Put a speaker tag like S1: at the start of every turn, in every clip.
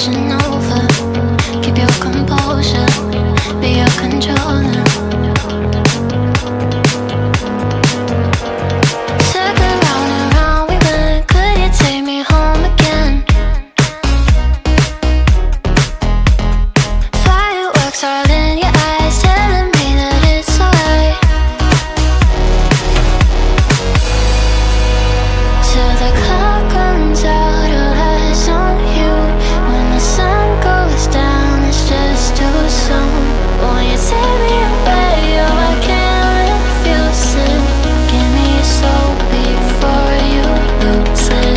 S1: rushing over. Keep your composure, be your controller. Circle round and round we went. Could you take me home again? Fireworks all in your eyes, telling me that it's alright. Till the clock runs out, all eyes on you. When the sun goes down, it's just too soon. Won't you take me away? Oh, I can't refuse it. Give me your soul before you lose it.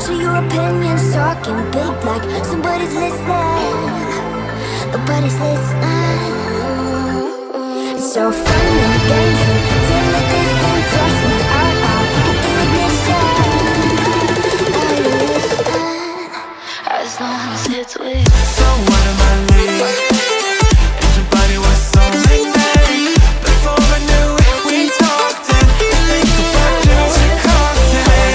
S2: So your opinions talking big like somebody's listening. Nobody's listening. It's so fun and games till it isn't. Trust me, I'll get the ignition. Are you listening?
S1: As long as it's with you.
S3: So what am I leaving? And your body was so magnetic. Before I knew it, we talked and think about you and constantly.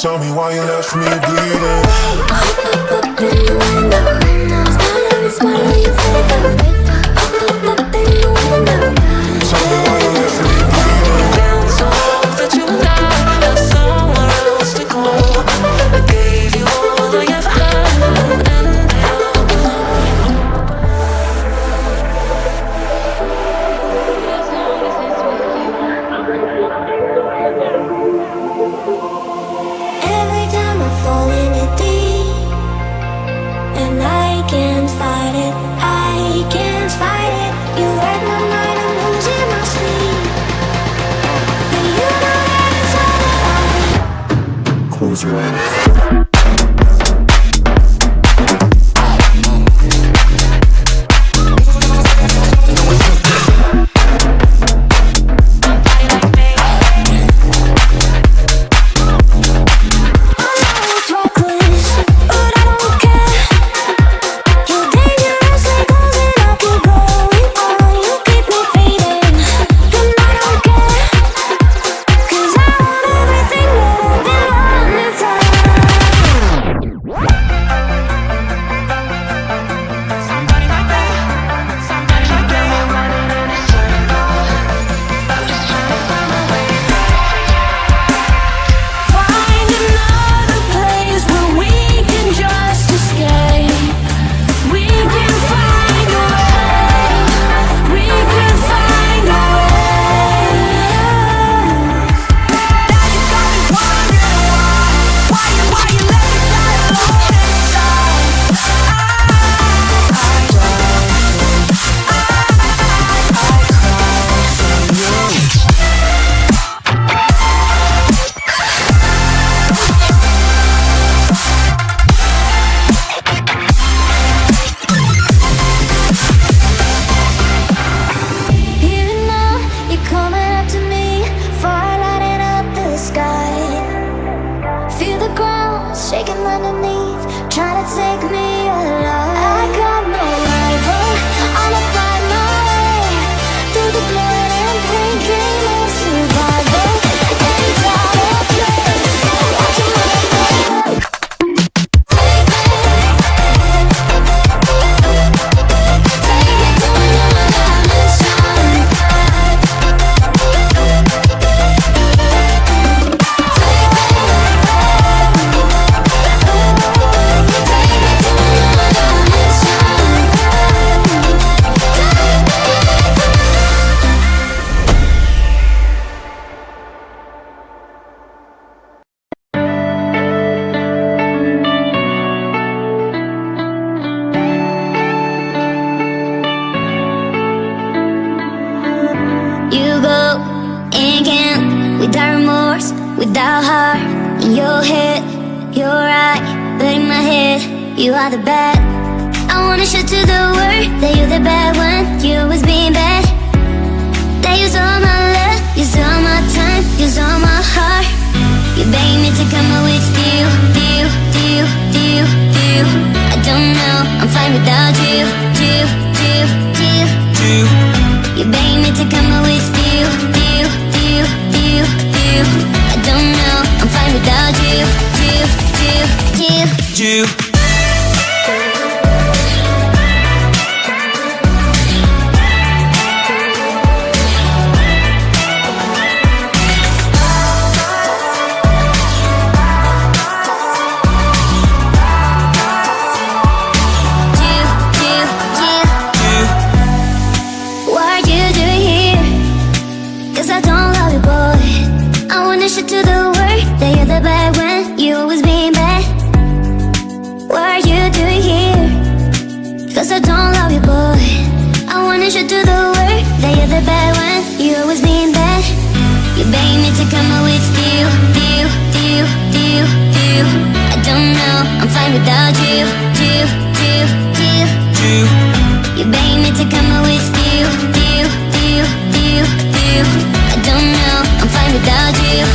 S4: Tell me why you left me bleeding. Tell me why you left me bleeding.
S3: Down so that you died, have somewhere else to go. I gave you all I ever had, and now
S2: Every time I fall in it deep, and I can't fight it, I can't fight it. You wreck my mind, I'm losing my sleep. And you know that it's all that I need.
S4: Close your eyes.
S2: It's reckless, but I don't care. You're dangerous like holes and I keep going on. You keep me fading, and I don't care. 'Cause I want everything that I've been running from.
S3: somebody like that, somebody like that. Running in a circle, I'm just trying to find my way back.
S2: Find another place where we can just escape. We can find a way. We can find a way. Now you got me wondering why you let me die alone inside. I Even now, you're coming up to me, fire lighting up the sky. Feel the ground shaking underneath, trying to take me alive. I got no rival, I'ma find my way through the blood and pain, game of survival. Inside a place, watching my life. Take me to another dimension. Take me our heart in your head. You're right, but in my head, you are the bad. I wanna show to the world that you're the bad one. You was being bad. That use all my love, use all my time, use all my heart. You beg me to come up with you. I don't know, I'm fine without you. You beg me to come up with you. I don't know, I'm fine without you. To the world that you're the bad when you always being bad. What are you doing here? Cause I don't love you, boy. I wanna show to the world that you're the bad when you always being bad. You beg me to come up with you. I don't know, I'm fine without you. You beg me to come up with you. I don't know, I'm fine without you.